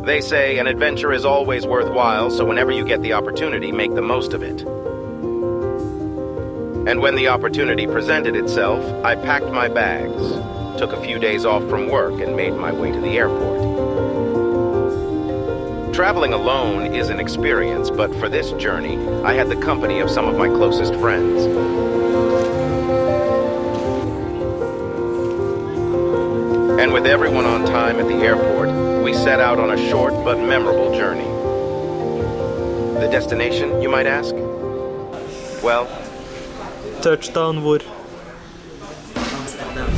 They say an adventure is always worthwhile, so whenever you get the opportunity, make the most of it. And when the opportunity presented itself, I packed my bags, took a few days off from work, and made my way to the airport. Traveling alone is an experience, but for this journey, I had the company of some of my closest friends. And with everyone on time at the airport, we set out on a short but memorable journey. The destination, you might ask? Well, touchdown voor Amsterdam.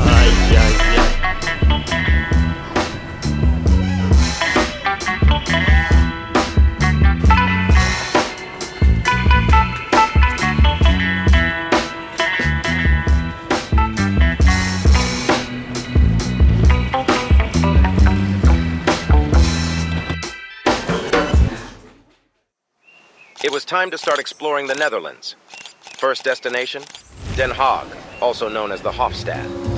it was time to start exploring the Netherlands. First destination, Den Haag, also known as the Hofstad.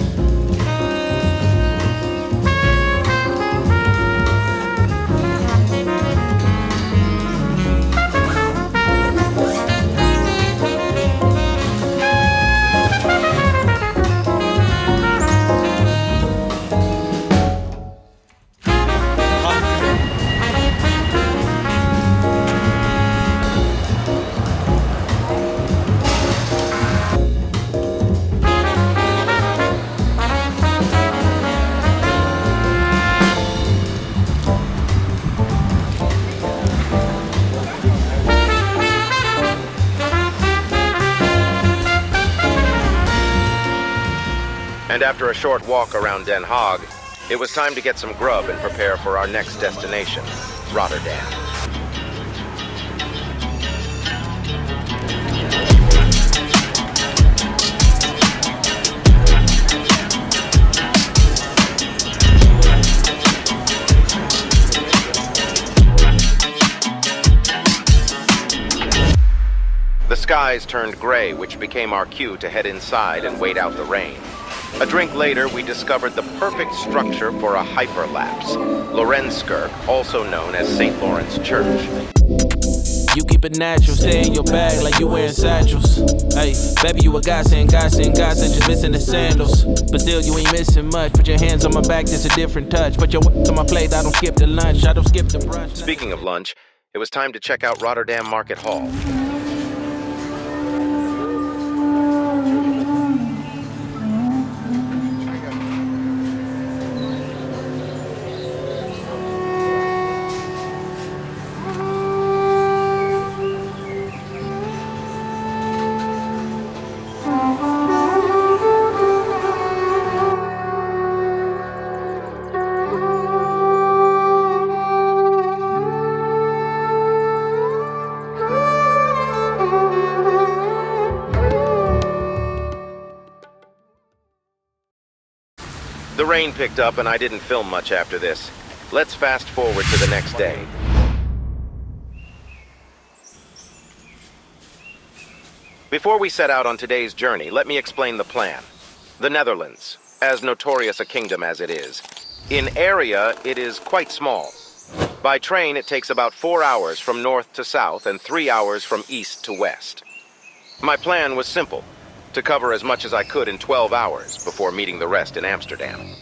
And after a short walk around Den Haag, it was time to get some grub and prepare for our next destination, Rotterdam. The skies turned gray, which became our cue to head inside and wait out the rain. A drink later, we discovered the perfect structure for a hyperlapse, Lorenzkirk, also known as St. Lawrence Church. You keep it natural, stay in your bag like you wearing satchels. Hey, baby, you a godsend, just missing the sandals. But still, you ain't missing much. Put your hands on my back, it's a different touch. Put your on my plate, I don't skip the lunch, I don't skip the brunch. Speaking of lunch, it was time to check out Rotterdam Market Hall. The rain picked up and I didn't film much after this. Let's fast forward to the next day. Before we set out on today's journey, let me explain the plan. The Netherlands, as notorious a kingdom as it is. In area, it is quite small. By train, it takes about 4 hours from north to south and 3 hours from east to west. My plan was simple. To cover as much as I could in 12 hours before meeting the rest in Amsterdam.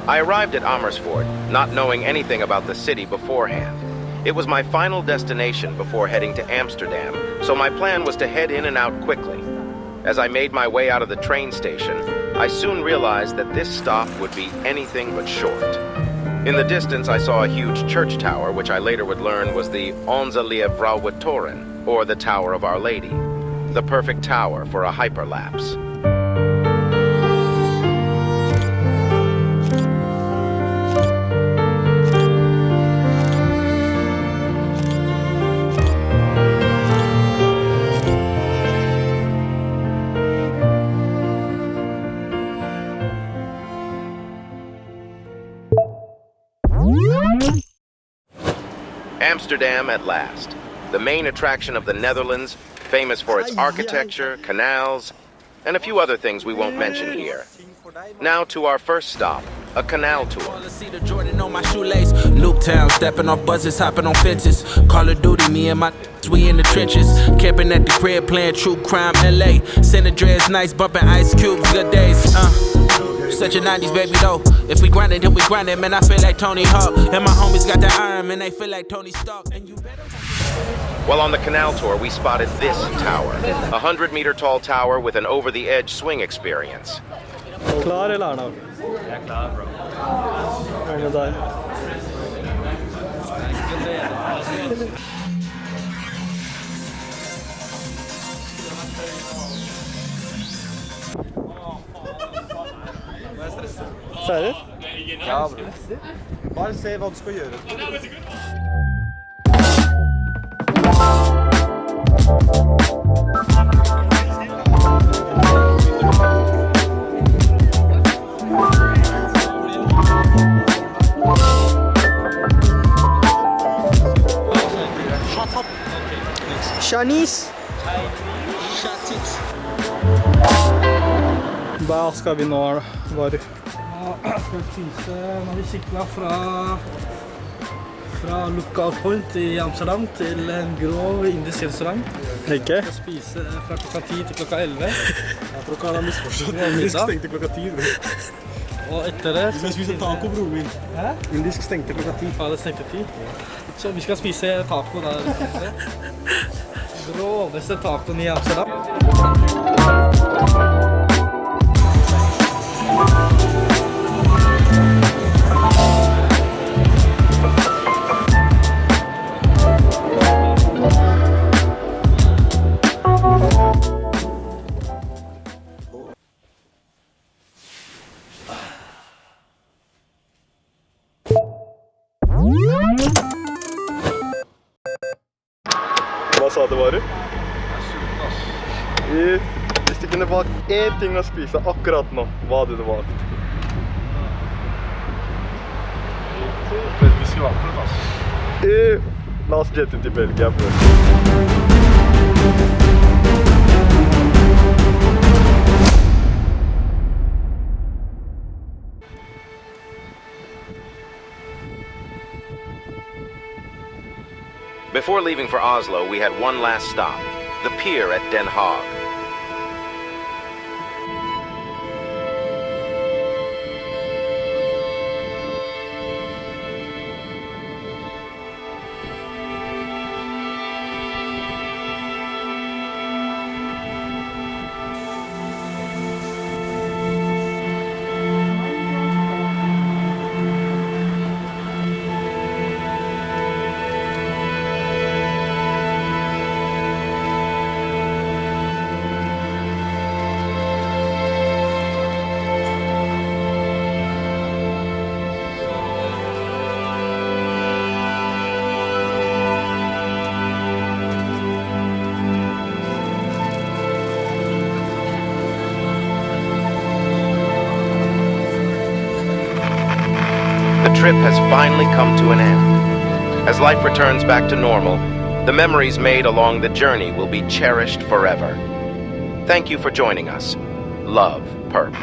I arrived at Amersfoort, not knowing anything about the city beforehand. It was my final destination before heading to Amsterdam, so my plan was to head in and out quickly. As I made my way out of the train station, I soon realized that this stop would be anything but short. In the distance, I saw a huge church tower, which I later would learn was the Onze Lieve Vrouwentoren, or the Tower of Our Lady, the perfect tower for a hyperlapse. Amsterdam at last, the main attraction of the Netherlands, famous for its architecture, canals, and a few other things we won't mention here. Now to our first stop, a canal tour. Jordan on my shoelace. Nuketown, stepping off buses, hopping on fences. Call of Duty, me and my we in the trenches. Camping at the crib, playing true crime LA. Santa Andreas nights, bumping Ice Cubes, good days. Such a 90s baby though. If we grind it, then we grind it. Man, I feel like Tony Hawk. And my homies got the iron, man, they feel like Tony Stark. And you better. While on the canal tour, we spotted this tower, a 100-meter tall tower with an over-the-edge swing experience. Klar eller Arnav? Jag är klar, bro. Ja, men där. Seriøst? Ja, bro. Bare se hva du skal gjøre. Chinese? Hva skal vi nå, Varu? Ja, skal vi spise når vi sykler fra Lookout Point i Amsterdam til en grov indisk restaurant. Ikke? Vi skal spise fra klokka 10 til klokka 11. Jeg tror ikke han har misforstått. Indisk stengte klokka 10. Og etter det... Vi skal spise taco, broren min. Hæ? Indisk stengte klokka 10. Ja, det stengte 10. Så vi skal spise taco der. Groveste tacoen i Amsterdam. Hva sa du, Varu? Hvis du kunne valgt én ting å spise akkurat nå, hva hadde du valgt? Vi skal være for det, La oss jette til Belgia først. Before leaving for Oslo, we had one last stop, the pier at Den Haag. The trip has finally come to an end. As life returns back to normal, the memories made along the journey will be cherished forever. Thank you for joining us. Love, Perp.